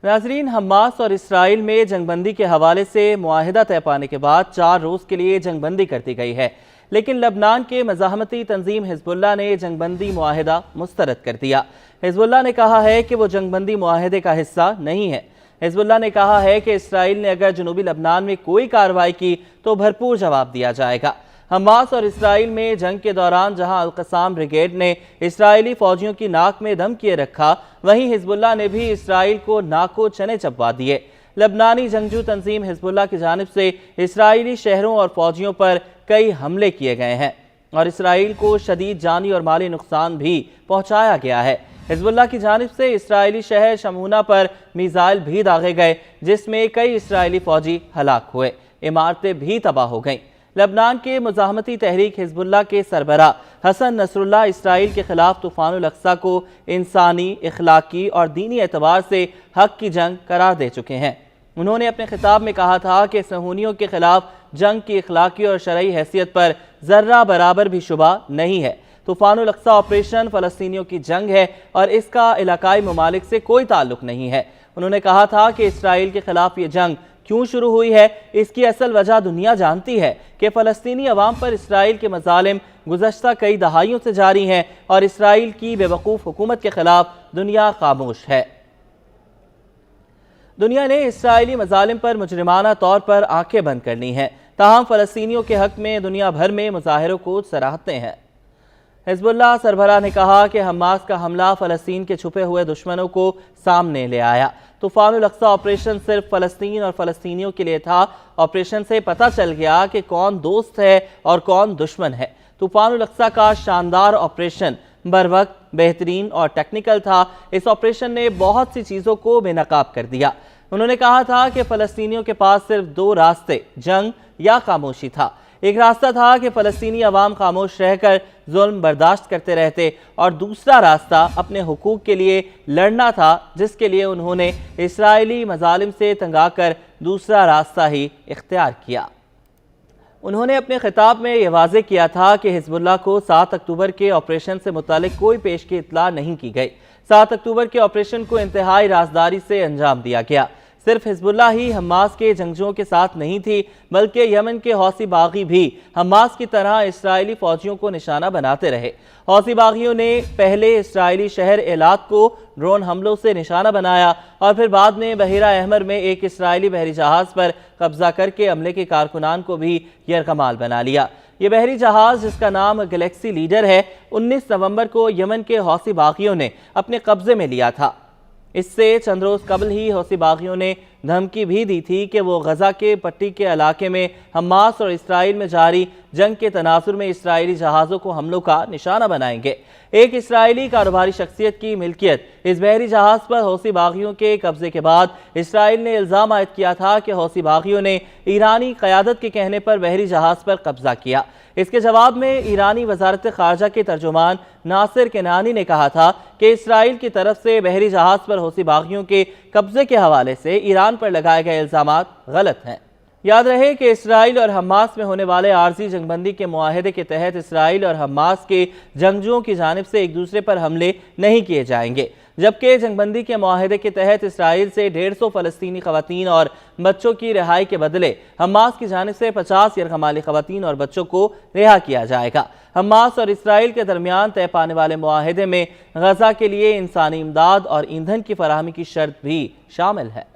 नाजरीन, हमास और इसराइल में जंग बंदी के हवाले से मुआहिदा तय पाने के बाद 4 रोज़ के लिए जंग बंदी कर दी गई है, लेकिन लबनान के मज़ाहमती तंजीम हिजबुल्लाह ने जंग बंदी मुआहिदा मुस्तरद कर दिया। हिजबुल्लाह ने कहा है कि वो जंग बंदी मुआहिदे का हिस्सा नहीं है। हिजबुल्लाह ने कहा है कि इसराइल ने अगर जनूबी लबनान में कोई कार्रवाई की तो भरपूर जवाब दिया जाएगा। हमास और इसराइल में जंग के दौरान जहां अल-क़साम ब्रिगेड ने इसराइली फौजियों की नाक में दम किए रखा, वहीं हिजबुल्लाह ने भी इसराइल को नाको चने चबवा दिए। लबनानी जंगजू तंजीम हिजबुल्लाह की जानिब से इसराइली शहरों और फौजियों पर कई हमले किए गए हैं और इसराइल को शदीद जानी और माली नुकसान भी पहुंचाया गया है। हिजबुल्लाह की जानिब से इसराइली शहर शमूना पर मिसाइल भी दागे गए, जिसमें कई इसराइली फौजी हलाक हुए, इमारतें भी तबाह हो गईं। लबनान के मुज़ाहमती तहरीक हिजबुल्लाह के सरबराह हसन नसरुल्लाह इसराइल के खिलाफ तूफ़ानुल अक़सा को इंसानी, इखलाकी और दीनी एतबार से हक की जंग करार दे चुके हैं। उन्होंने अपने खिताब में कहा था कि सहूनियों के खिलाफ जंग की इखलाकी और शरई हैसियत पर ज़र्रा बराबर भी शुबा नहीं है। तूफ़ानुल अक़सा ऑपरेशन फ़लस्तीनियों की जंग है और इसका इलाकाई ममालिक से कोई ताल्लुक़ नहीं है। उन्होंने कहा था कि इसराइल के खिलाफ ये जंग क्यों शुरू हुई है, इसकी असल वजह दुनिया जानती है कि फ़लस्तीनी अवाम पर इसराइल के मज़ालिम गुज़श्ता कई दहाइयों से जारी हैं और इसराइल की बेवकूफ़ हुकूमत के खिलाफ दुनिया खामोश है। दुनिया ने इसराइली मज़ालिम पर मुजरिमाना तौर पर आंखें बंद कर ली हैं, ताहम फ़लस्तीनियों के हक़ में दुनिया भर में मुज़ाहिरों को सराहते हैं। हिजबुल्लाह सरबराह ने कहा कि हमास का हमला फ़लस्तीन के छुपे हुए दुश्मनों को सामने ले आया। तूफ़ानुल अक़सा ऑपरेशन सिर्फ फ़लस्तीन और फ़लस्तीनियों के लिए था। ऑपरेशन से पता चल गया कि कौन दोस्त है और कौन दुश्मन है। तूफ़ानुल अक़सा का शानदार ऑपरेशन बरवक्त, बेहतरीन और टेक्निकल था। इस ऑपरेशन ने बहुत सी चीज़ों को बेनकाब कर दिया। उन्होंने कहा था कि फ़लस्तीनियों के पास सिर्फ 2 रास्ते, जंग या खामोशी था। एक रास्ता था कि फ़लस्तीनी अवाम खामोश रहकर जुल्म बर्दाश्त करते रहते और दूसरा रास्ता अपने हुकूक के लिए लड़ना था, जिसके लिए उन्होंने इसराइली मज़ालिम से तंग आकर दूसरा रास्ता ही इख्तियार किया। उन्होंने अपने खिताब में यह वाज़े किया था कि हिजबुल्लाह को 7 अक्टूबर के ऑपरेशन से मुतालिक कोई पेशगी इत्तला नहीं की गई। 7 अक्टूबर के ऑपरेशन को इंतहाई राजदारी से अंजाम दिया गया। सिर्फ हिजबुल्लाह ही हमास के जंगजुओं के साथ नहीं थी, बल्कि यमन के हौसी बागी भी हमास की तरह इसराइली फौजियों को निशाना बनाते रहे। हौसी बागियों ने पहले इसराइली शहर एलात को ड्रोन हमलों से निशाना बनाया और फिर बाद में बहीरा अहमर में एक इसराइली बहरी जहाज पर कब्जा करके अमले के कारकुनान को भी यरगमाल बना लिया। ये बहरी जहाज, जिसका नाम गैलेक्सी लीडर है, 19 नवंबर को यमन के हौसी बागियों ने अपने कब्जे में लिया था। इससे चंद रोज़ कबल ही हौसी बागियों ने धमकी भी दी थी कि वो गजा के पट्टी के इलाके में हमास और इसराइल में जारी जंग के तनाजुर में इसराइली जहाज़ों को हमलों का निशाना बनाएंगे। एक इसराइली कारोबारी शख्सियत की मिल्कियत इस बहरी जहाज़ पर हौसी बागियों के कब्जे के बाद इसराइल ने इल्ज़ाम आयद किया था कि हौसी बागियों ने ईरानी क़यादत के कहने पर बहरी जहाज़ पर कब्जा किया। इसके जवाब में ईरानी वज़ारत ख़ारजा के तर्जुमान नासिर केनानी ने कहा था कि इसराइल की तरफ से बहरी जहाज़ पर हौसी बागियों के कब्जे के हवाले से ईरान पर लगाए गए इल्ज़ामात गलत हैं। याद रहे कि इसराइल और हमास में होने वाले आर्जी जंगबंदी के मुआहदे के तहत इसराइल और हमास के जंगजुओं की जानिब से एक दूसरे पर हमले नहीं किए जाएंगे, जबकि जंगबंदी के मुआहदे के तहत इसराइल से 150 फ़लस्तीनी ख़वातीन और बच्चों की रिहाई के बदले हमास की जानिब से 50 यरगमाली ख़वातीन और बच्चों को रिहा किया जाएगा। हमास और इसराइल के दरमियान तय पाने वाले मुआहदे में गजा के लिए इंसानी इमदाद और ईंधन की फराहमी की शर्त भी शामिल है।